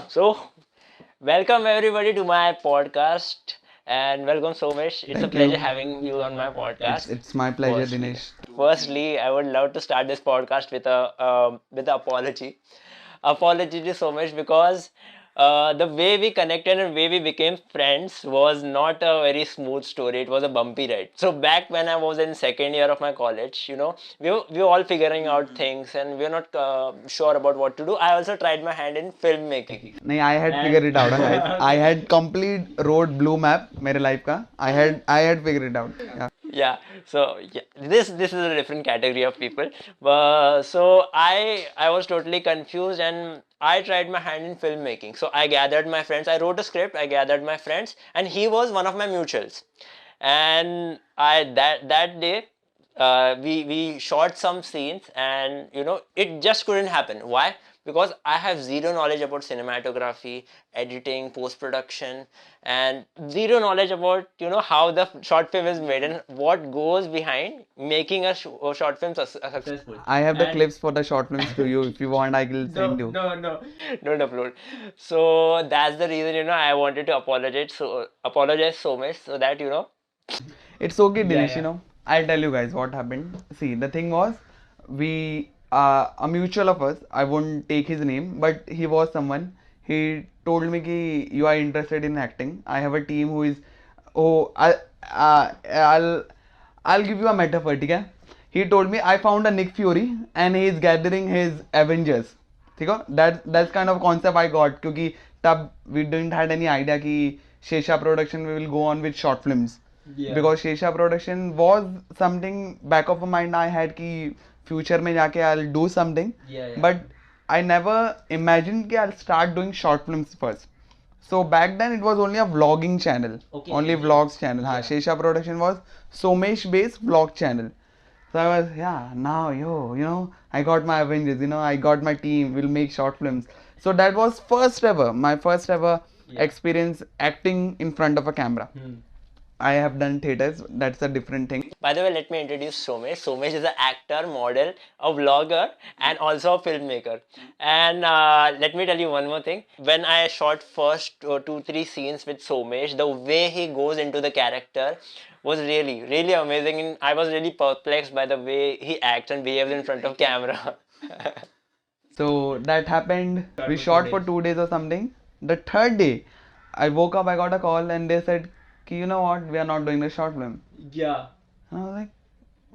So, welcome everybody to my podcast and welcome Somesh. It's a Thank pleasure you. having you on my podcast. It's my pleasure, Firstly, Dinesh. firstly, I would love to start this podcast with an apology. Apology to Somesh because the way we connected and way we became friends was not a very smooth story. It was a bumpy ride. So back when I was in second year of my college, we were all figuring out things and we were not sure about what to do. I also tried my hand in filmmaking. नहीं, I had And figured it out, guys. I had complete road blue map मेरे life का. I had figured it out. Yeah. yeah, so yeah, this is a different category of people. So I was totally confused and I tried my hand in filmmaking. So I gathered my friends. I wrote a script. I gathered my friends, and he was one of my mutuals. And I that day we shot some scenes, and it just couldn't happen. Why? Because I have zero knowledge about cinematography, editing, post production, and zero knowledge about how the short film is made and what goes behind making a short film successful. I have the And clips for the short films to you. If you want, I will send you. no, don't upload. So that's the reason I wanted to apologize so much so that It's okay, Yeah, Dinesh. yeah. You know, I'll tell you guys what happened. See, the thing was, we a mutual of us. I won't take his name, but he was someone. He told me कि you are interested in acting. I have a team who is. Oh, I'll give you a metaphor, ठीक है? He told me I found a Nick Fury and he is gathering his Avengers. ठीक है? That's kind of concept I got क्योंकि तब we didn't had any idea कि Shesha production we will go on with short films. Yeah. Because Shesha production was something back of my mind I had कि future में जाके I'll do something. Yeah. But I never imagined कि I'll start doing short films first. So back then it was only a vlogging channel. Okay, Only okay. vlogs channel. हाँ, Yeah. Shesha production was Somesh based vlog channel. So I was, yeah, now, I got my Avengers, I got my team, we'll make short films. So that was my first ever Yeah. experience acting in front of a camera. I have done theaters, that's a different thing. By the way, let me introduce Somesh. Somesh is an actor, model, a vlogger, and also a filmmaker. And let me tell you one more thing. When I shot first 2-3 scenes with Somesh, the way he goes into the character was really, really amazing. And I was really perplexed by the way he acts and behaves in front of camera. So that happened. We shot for 2 days or something. The third day, I woke up, I got a call, and they said, "Ki, you know what, we are not doing the short film." Yeah. And I was like,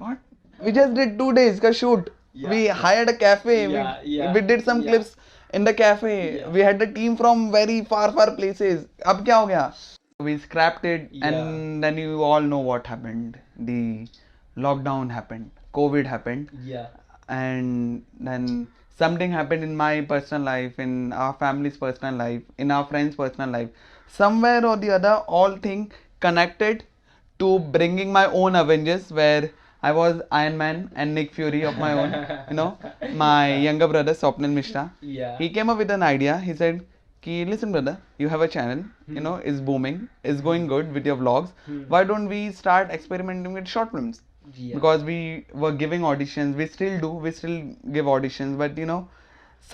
what? We just did 2 days ka shoot. Yeah. We hired a cafe. We did some clips in the cafe. Yeah. We had a team from very far places. Ab kya ho gaya? We scrapped it, and then you all know what happened. The lockdown happened. COVID happened. Yeah. And then something happened in my personal life, in our family's personal life, in our friends' personal life. Somewhere or the other, all things connected to bringing my own Avengers, where I was Iron Man and Nick Fury of my own. My younger brother Somesh Mishra. Yeah. He came up with an idea. He said, "Ki, listen, brother, you have a channel. Is booming, is going good with your vlogs. Why don't we start experimenting with short films?" Yeah. Because we were giving auditions, we still do, we still give auditions, but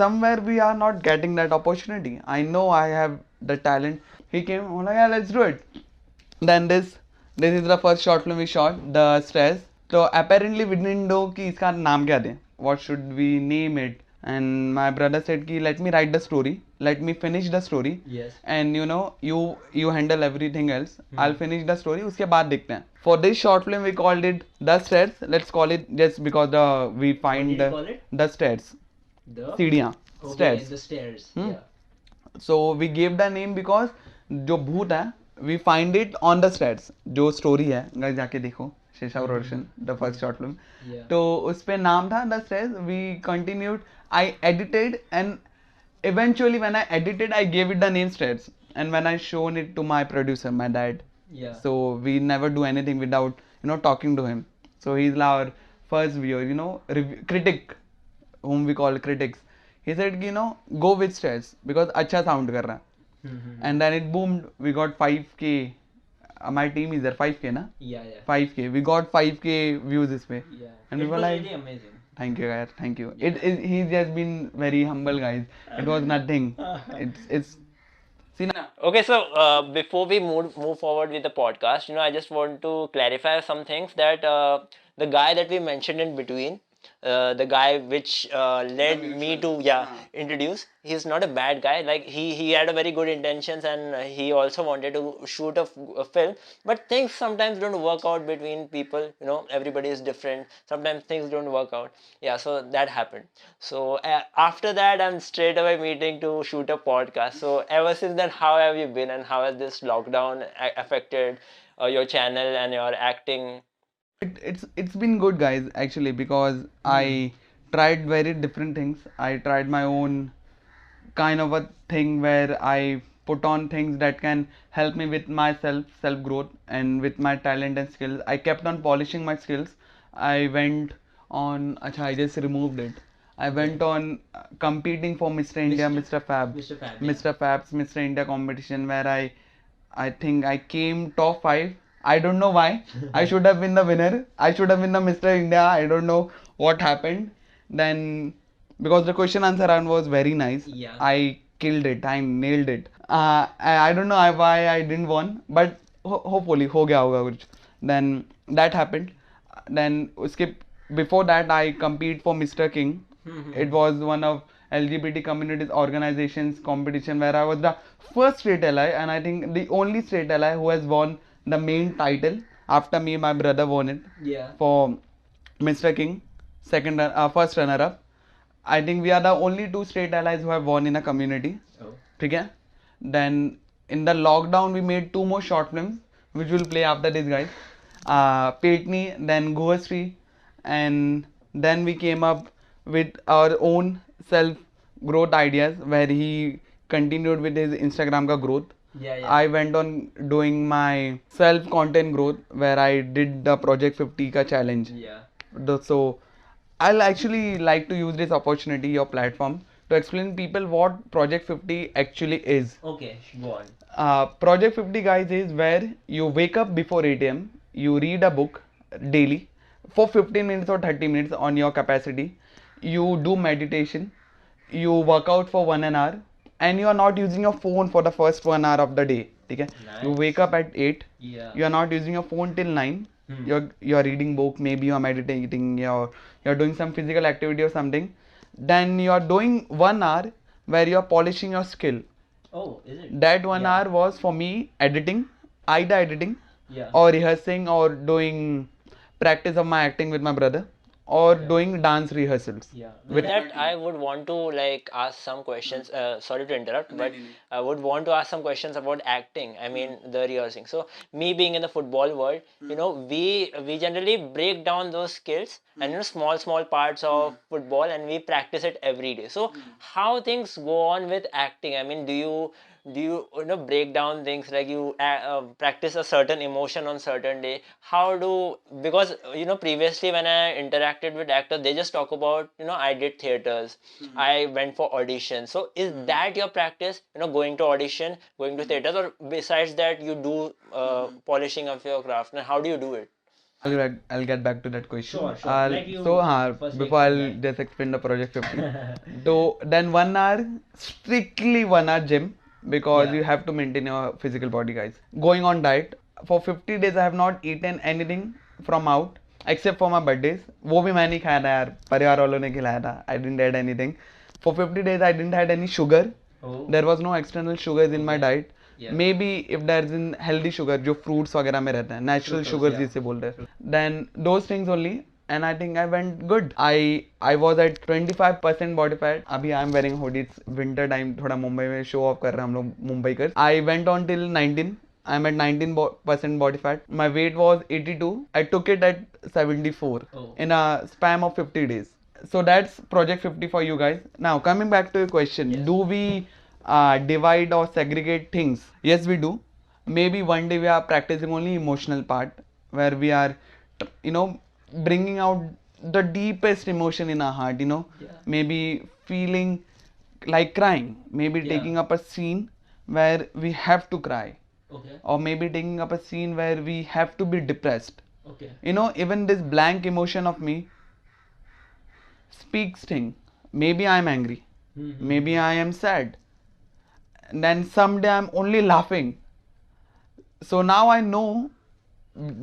somewhere we are not getting that opportunity. I know I have the talent. He came, I'm like, yeah, let's do it. Then this is the first short film we shot, The Stress. So apparently we didn't know कि इसका नाम क्या दें, what should we name it. And my brother said कि let me write the story, let me finish the story. Yes. And you handle everything else. I'll finish the story, उसके बाद देखते हैं. For this short film we called it The Stairs. Let's call it just because we find What did you call it? the stairs. The सीढ़ियाँ. Okay, Stairs. the stairs. Hmm. Yeah. So we gave the name because जो भूत है we find it on the stairs. जो story है guys जाके देखो शेषा production the first short film. Yeah. तो उस पे नाम था The Stairs. We continued. I edited and eventually when I edited I gave it the name Stairs. And when I shown it to my producer, my dad. Yeah. So we never do anything without talking to him. So he's our first viewer, critic, whom we call critics. He said, go with Stairs because अच्छा sound कर रहा है. And then it boomed. We got 5K. My team is there 5K na? Yeah. 5K. We got 5K views this way. Yeah. And it we were was like, really amazing. Thank you, guys. Thank you. He's just been very humble, guys. It was nothing. It's. See now. Okay, so before we move forward with the podcast, I just want to clarify some things that the guy that we mentioned in between, the guy which led me to introduce, he's not a bad guy. Like he had a very good intentions, and he also wanted to shoot a film, but things sometimes don't work out between people. Everybody is different. Sometimes things don't work out. Yeah, so that happened. So after that, I'm straight away meeting to shoot a podcast. So ever since then, how have you been, and how has this lockdown affected your channel and your acting? It's been good, guys, actually, because I tried very different things. I tried my own kind of a thing where I put on things that can help me with my self growth and with my talent and skills. I kept on polishing my skills. I went on. Acha, I just removed it. I went on competing for Mr. India, Mr. Fab, Mr. Fab's Mr. India competition, where I think I came top 5. I don't know why. I should have been the winner. I should have been the Mr. India. I don't know what happened. Then, because the question answer round was very nice, I killed it. I nailed it. I don't know why I didn't won, but hopefully हो गया होगा कुछ. Then that happened. Then uske before that I compete for Mr. King. It was one of LGBT communities organizations competition where I was the first straight ally, and I think the only straight ally who has won the main title. After me, my brother won it for Mr. King, first runner up. I think we are the only 2 straight allies who have won in a community. Okay? Then in the lockdown we made 2 more short films which will play after this, guys. Petni, then Guhasri, and then we came up with our own self growth ideas where he continued with his Instagram ka growth. I went on doing my self content growth where I did the Project 50 ka challenge. So I'll actually like to use this opportunity, your platform, to explain people what Project 50 actually is. Okay, go on. Project 50, guys, is where you wake up before 8 a.m. You read a book daily for 15 minutes or 30 minutes on your capacity. You do meditation. You work out for 1 hour, and you are not using your phone for the first 1 hour of the day. Okay? Nice. You wake up at 8. You are not using your phone till 9. You're reading book, maybe you're meditating, you're doing some physical activity or something. Then you're doing 1 hour where you're polishing your skill. Oh, is it? That 1 hour was for me editing, either editing or rehearsing or doing practice of my acting with my brother or doing dance rehearsals. With that, I would want to ask some questions. Sorry to interrupt, but I would want to ask some questions about acting. I mean, the rehearsing. So, me being in the football world, we generally break down those skills and small parts of football, and we practice it every day. So, how things go on with acting? I mean, do you break down things like you practice a certain emotion on certain day? Because previously when I interacted with actors, they just talk about I did theaters, I went for auditions. So is that your practice, going to audition, going to theaters, or besides that you do polishing of your craft? And how do you do it? I'll get back to that question. Sure. Before I'll just explain the Project 50. So then 1 hour, strictly 1 hour gym, because you have to maintain your physical body, guys. Going on diet. For 50 days I have not eaten anything from out except for my birthdays. वो भी मैं नहीं खाया था यार, परिवार वालों ने खिलाया था. I didn't eat anything. For 50 days I didn't had any sugar. There was no external sugars in my diet. Maybe if there is in healthy sugar जो fruits वगैरह में रहते हैं, natural sugars जिसे बोलते हैं, then those things only. And I think I went good. I was at 25% body fat. अभी I am wearing hoodie. It's winter time. थोड़ा मुंबई में show off कर रहे हैं हम लोग Mumbaikar. I went on till 19. I'm at 19% body fat. My weight was 82. I took it at 74 in a span of 50 days. So that's Project 50 for you guys. Now coming back to your question, do we divide or segregate things? Yes, we do. Maybe one day we are practicing only emotional part where we are, bringing out the deepest emotion in our heart, maybe feeling like crying, maybe taking up a scene where we have to cry, or maybe taking up a scene where we have to be depressed. Even this blank emotion of me, speaks thing. Maybe I'm angry. Maybe I am sad. And then someday I'm only laughing. So now I know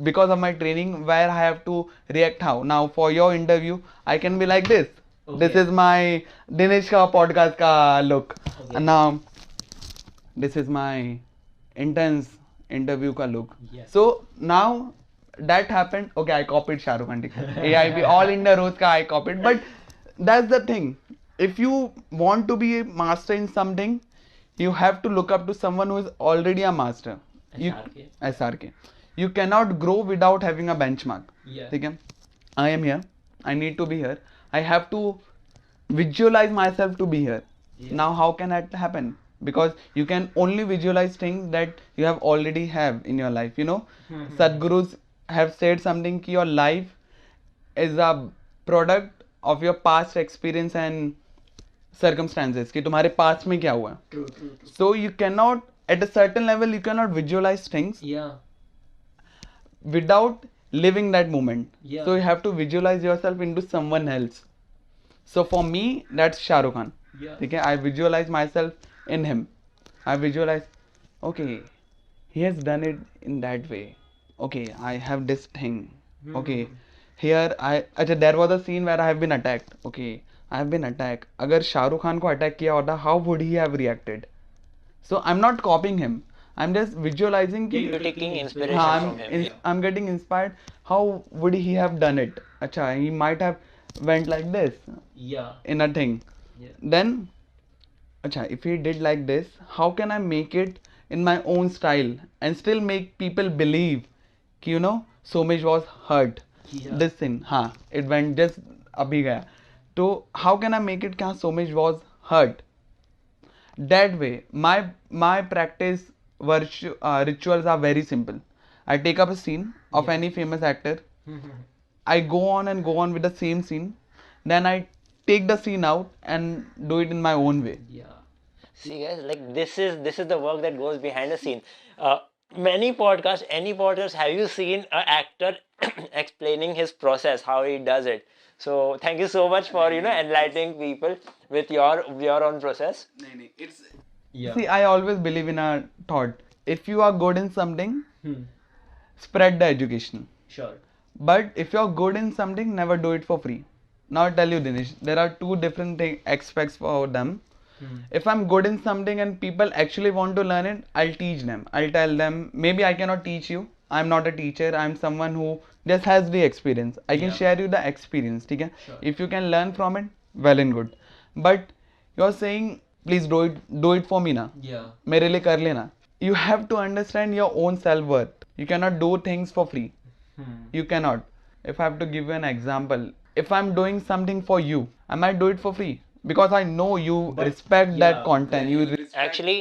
because of my training where I have to react how. Now for your interview, I can be like this. This Okay. is my Dinesh ka podcast ka look. Okay. And now this is my intense interview ka look. Yes. So now that happened. Okay, I copied Shah Rukh Khan. ठीक है. AIB all India roast ka I copied. But that's the thing. If you want to be a master in something, you have to look up to someone who is already a master. You, SRK. SRK. You cannot grow without having a benchmark. Yeah. ठीक है. I am here. I need to be here. I have to visualize myself to be here. Yeah. Now how can that happen? Because you can only visualize things that you have already have in your life. You know, Sadgurus have said something ki your life is a product of your past experience and circumstances. कि तुम्हारे past में क्या हुआ. True, true, true. So you cannot, at a certain level, you cannot visualize things Yeah. without living that moment. Yeah. So you have to visualize yourself into someone else. So for me, that's Shah Rukh Khan. Yeah. Okay, I visualize myself in him. I visualize, okay, he has done it in that way. Okay, I have this thing. Okay, here there was a scene where I have been attacked. Okay, I have been attacked. अगर शाहरुख खान को attack किया होता, how would he have reacted? So I'm not copying him. I'm just visualizing कि You're taking inspiration हाँ, from him. I'm getting inspired. How would he have done it? अच्छा, he might have went like this Yeah. in a thing. Yeah. Then, अच्छा, if he did like this, how can I make it in my own style and still make people believe कि you know Somesh was hurt. Yeah. This thing, हाँ, it went just अभी गया. So how can I make it कि हाँ Somesh was hurt? That way, my practice rituals are very simple. I take up a scene of any famous actor. I go on and go on with the same scene. Then I take the scene out and do it in my own way. Yeah. See guys, like this is the work that goes behind the scene. Any podcast, have you seen an actor explaining his process, how he does it? So thank you so much for enlightening people with your own process. Yeah. See, I always believe in a thought. If you are good in something, Hmm. spread the education. Sure. But if you're good in something, never do it for free. Now I'll tell you, Dinesh, there are two different aspects for them. If I'm good in something and people actually want to learn it, I'll teach them. I'll tell them, maybe I cannot teach you. I'm not a teacher. I'm someone who just has the experience. I can Yeah. share you the experience. ठीक है? Sure. If you can learn from it, well and good. But you're saying, please do it for me ना. Yeah. मेरे लिए कर लेना. You have to understand your own self-worth. You cannot do things for free. You cannot. If I have to give you an example, if I'm doing something for you, I might do it for free because I know you But, respect that yeah, content. You Actually,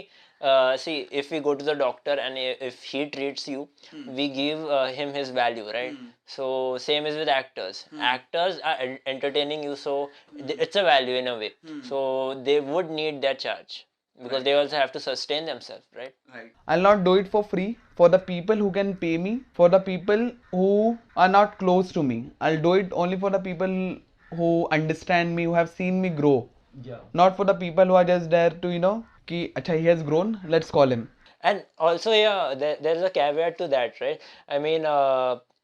see, if we go to the doctor and if he treats you, we give him his value, right? So same is with actors. Actors are entertaining you, so it's a value in a way. So they would need that charge because they also have to sustain themselves, right? I'll not do it for free for the people who can pay me, for the people who are not close to me. I'll do it only for the people who understand me, who have seen me grow. Yeah. Not for the people who are just there to, ki, acha, he has grown, let's call him. And also, yeah, there's a caveat to that, right? I mean,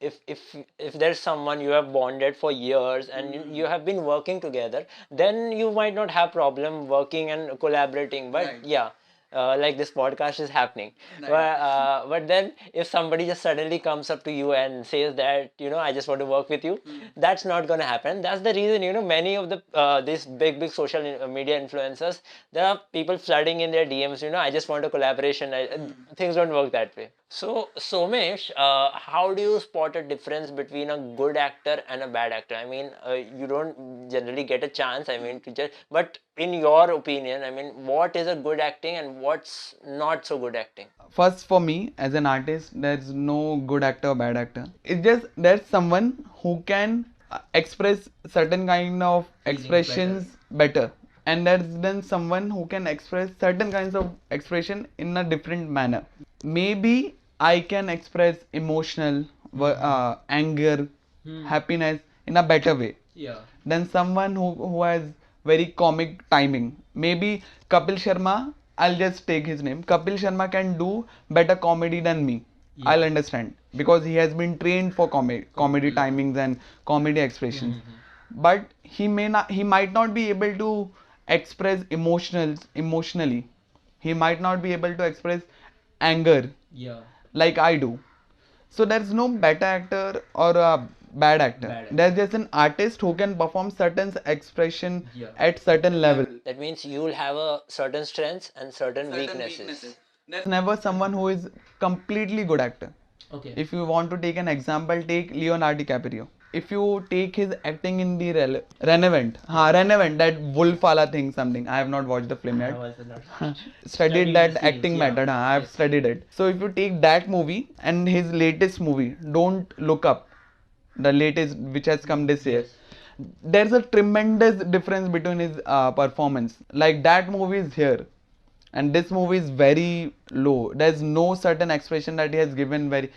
if there's someone you have bonded for years and you have been working together, then you might not have problem working and collaborating. But Right. yeah, like this podcast is happening. But then if somebody just suddenly comes up to you and says that I just want to work with you, that's not gonna happen. That's the reason many of the these big social media influencers, there are people flooding in their DMs. I just want a collaboration. Things don't work that way. So Somesh, how do you spot a difference between a good actor and a bad actor? I mean, you don't generally get a chance. I mean, to judge, but in your opinion, I mean, what is a good acting and what's not so good acting? First, for me as an artist, there's no good actor or bad actor. It's just there's someone who can express certain kind of expressions better. And there's then someone who can express certain kinds of expression in a different manner. Maybe I can express emotional anger, happiness in a better way. Yeah. than someone who has very comic timing. Maybe Kapil Sharma, I'll just take his name. Kapil Sharma can do better comedy than me. Yeah. I'll understand because he has been trained for comedy Yeah. timings and comedy expressions. Mhm. But he might not be able to express emotionally. He might not be able to express anger Yeah. like I do. So there's no better actor or a bad actor. Bad actor. There's just an artist who can perform certain expression Yeah. at certain level. That means you'll have a certain strengths and certain weaknesses. There's never someone who is completely good actor. Okay. If you want to take an example, take Leonardo DiCaprio. If you take his acting in the Relevant, that Wolfala thing, something. I have not watched the film I yet. was not Studied Studied that the scenes, acting yeah. method. I have Yes. studied it. So if you take that movie and his latest movie, Don't Look Up, the latest which has come this year, Yes. there's a tremendous difference between his performance. Like that movie is here, and this movie is very low. There's no certain expression that he has given very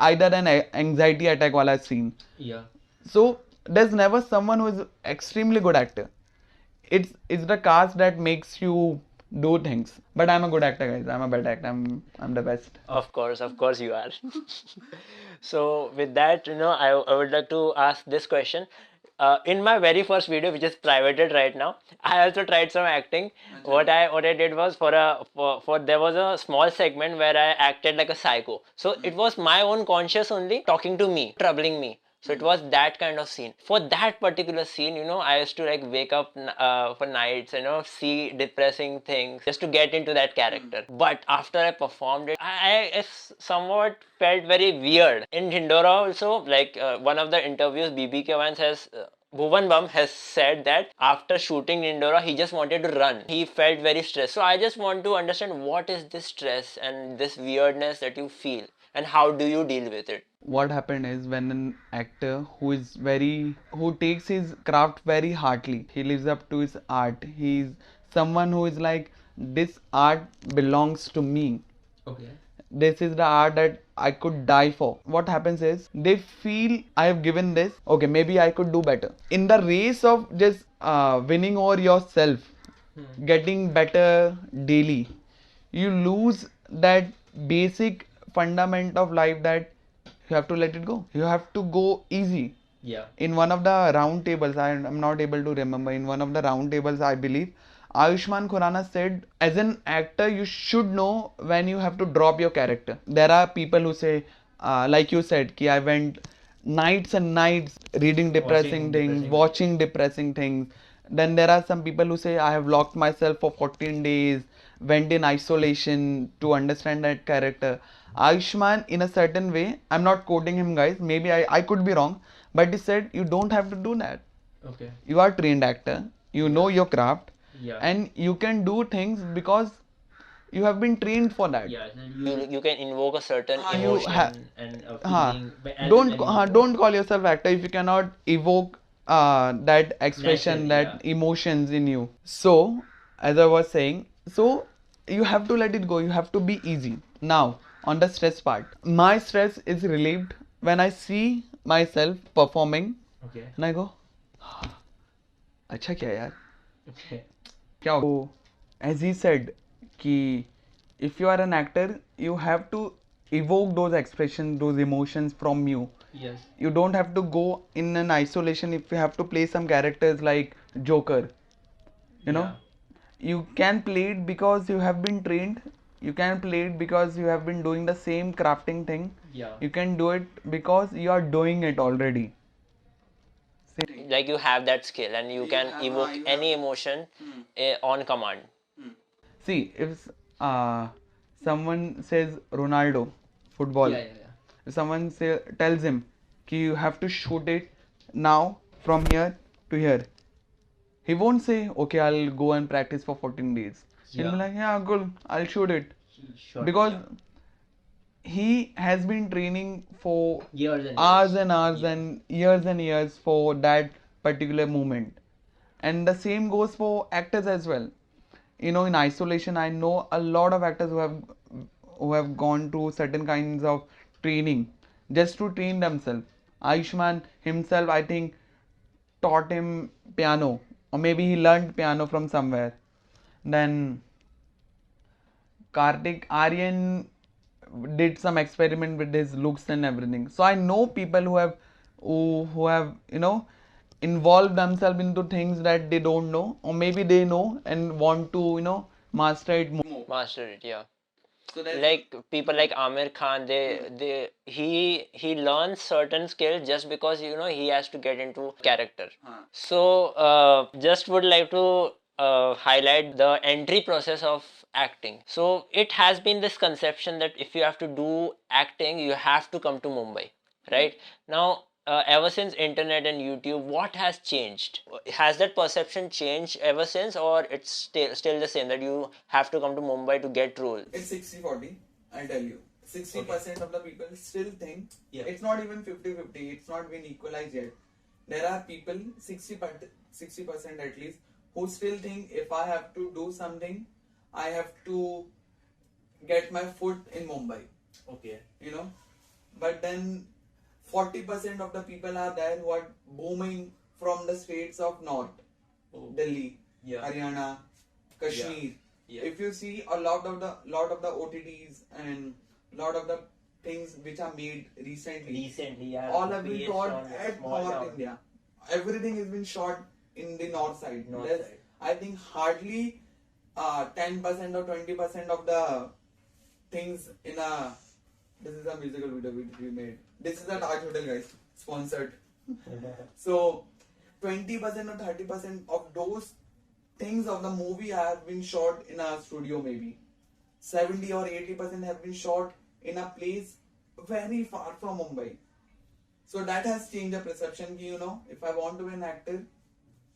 either an anxiety attack wala scene. Yeah. So there's never someone who is extremely good actor. It's the cast that makes you do things. But I'm a good actor, guys. I'm a bad actor. I'm the best. Of course you are. So with that, I would like to ask this question. In my very first video, which is privated right now, I also tried some acting. What I did was for there was a small segment where I acted like a psycho. So it was my own conscious only talking to me, troubling me. So it was that kind of scene. For that particular scene, I used to like wake up for nights, see depressing things just to get into that character. But after I performed it, I somewhat felt very weird. In Hindora also, like one of the interviews, BBK once has. Bhuvan Bam has said that after shooting Indora, he just wanted to run. He felt very stressed. So I just want to understand what is this stress and this weirdness that you feel, and how do you deal with it? What happened is when an actor who takes his craft very heartily, he lives up to his art. He's someone who is like, this art belongs to me. Okay. This is the art that I could die for. What happens is they feel I have given this, okay, maybe I could do better. In the race of just winning over yourself, getting better daily, you lose that basic fundament of life that you have to let it go. You have to go easy. Yeah. In one of the round tables, I'm not able to remember, in one of the round tables, I believe, Ayushmann Khurrana said, as an actor, you should know when you have to drop your character. There are people who say, like you said, ki I went nights and nights reading depressing things, watching depressing things. Then there are some people who say, I have locked myself for 14 days, went in isolation to understand that character. Ayushmann, in a certain way, I'm not quoting him, guys, maybe I could be wrong, but he said, you don't have to do that. Okay. You are a trained actor, you know your craft, Yeah. and you can do things because you have been trained for that. Yeah. And You can invoke a certain You emotion. and हाँ, feeling. as don't an animal. don't call yourself actor if you cannot evoke that expression, Naturally, that emotions in you. So, as I was saying, so you have to let it go. You have to be easy. Now, on the stress part, my stress is relieved when I see myself performing Okay. and I go, अच्छा किया यार. Okay. क्या हो? As he said, कि if you are an actor, you have to evoke those expressions, those emotions from you. Yes. You don't have to go in an isolation. If you have to play some characters like Joker, Yeah. you can play it because you have been trained. You can play it because you have been doing the same crafting thing. Yeah. You can do it because you are doing it already. Like you have that skill and you can evoke any emotion on command. See, if someone says Ronaldo, football, Yeah. Yeah. if someone tells him कि you have to shoot it now from here to here, he won't say, okay, I'll go and practice for 14 days. He'll Yeah. be like, yeah, good, I'll shoot it. Sure. Because Yeah. he has been training for Years and hours years. and hours and years for that particular moment. And the same goes for actors as well. In isolation, I know a lot of actors who have gone through certain kinds of training just to train themselves. Ayushmann himself, I think, taught him piano, or maybe he learned piano from somewhere. Then Kartik Aryan did some experiment with his looks and everything. So I know people who have involved themselves into things that they don't know, or maybe they know and want to master it more. Master it, yeah. So that's Like people like Amir Khan, he learns certain skills just because he has to get into character. So just would like to highlight the entry process of acting. So it has been this conception that if you have to do acting, you have to come to Mumbai, right? Now, ever since internet and YouTube, what has changed? Has that perception changed ever since, or it's still the same that you have to come to Mumbai to get roles? It's 60-40, I'll tell you. 60% of the people still think Yeah. it's not even 50-50, it's not been equalized yet. There are people, 60% at least, who still think if I have to do something, I have to get my foot in Mumbai, Okay. But then 40% of the people are there who are booming from the states of North, Oh. Delhi, Yeah. Haryana, Kashmir. Yeah. If you see a lot of the OTTs and lot of the things which are made recently, Recently, yeah. all have been based shot on a at small North town. India. Everything has been shot in the north side. North There's, side. I think hardly 10% or 20% of the things in a. This is a musical video which we made. This is a Taj Hotel, guys, sponsored. So 20% or 30% of those things of the movie have been shot in a studio, maybe 70 or 80% have been shot in a place very far from Mumbai. So that has changed the perception ki, if I want to be an actor,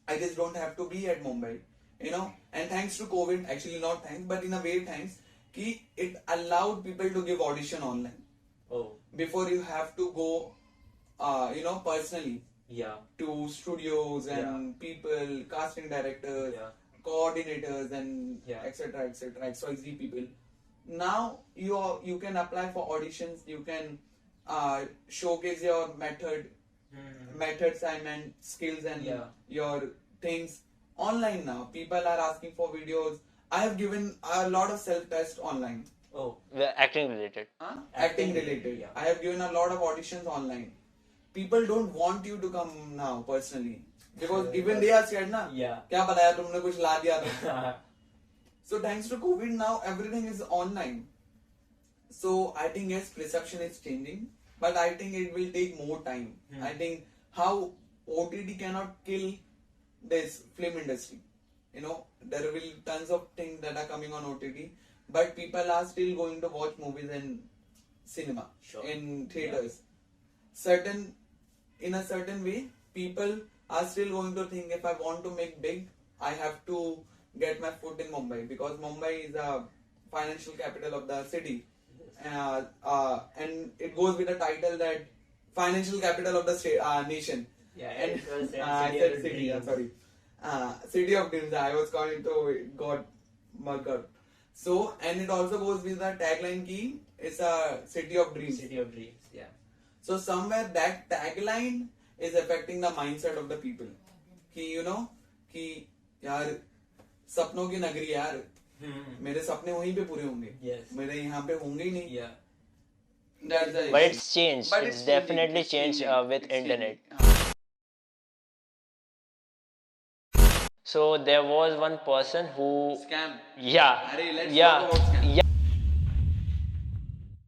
I just don't have to be at Mumbai, and thanks to COVID, actually not thanks, but in a way thanks, ki it allowed people to give audition online. Oh. Before you have to go, personally Yeah. to studios and people, casting directors, Yeah. coordinators, and Yeah. etc. XYZ people. Now you can apply for auditions. You can showcase your methods and skills and Yeah. your things online now. People are asking for videos. I have given a lot of self-test online. Oh. Acting related. Acting related. Yeah. I have given a lot of auditions online. People don't want you to come now personally because even they are scared na. Yeah. क्या पता यार तुमने कुछ ला दिया तो. So thanks to COVID now everything is online. So I think yes, perception is changing, but I think it will take more time. I think how OTT cannot kill this film industry. There will tons of things that are coming on OTT, but people are still going to watch movies in cinema, Sure. in theaters. In a certain way, people are still going to think if I want to make big, I have to get my foot in Mumbai because Mumbai is a financial capital of the city. And it goes with the title that financial capital of the nation. Yeah. And It was I said city. I'm sorry. City of dreams. I was calling to got mugged up. So and it also goes with the tagline key. It's a city of dreams. City of Dreams. Yeah. So somewhere that tagline is affecting the mindset of the people. कि यार सपनों की नगरी यार मेरे सपने वहीं पे पूरे होंगे. Yes. मेरे यहाँ पे होंगे ही नहीं. Yeah. That's the But issue. it's changed. But It's changing, definitely it's changed changing, with it's internet. changing. So there was one person who, Scam. yeah, Arey, let's yeah, talk about scam. yeah.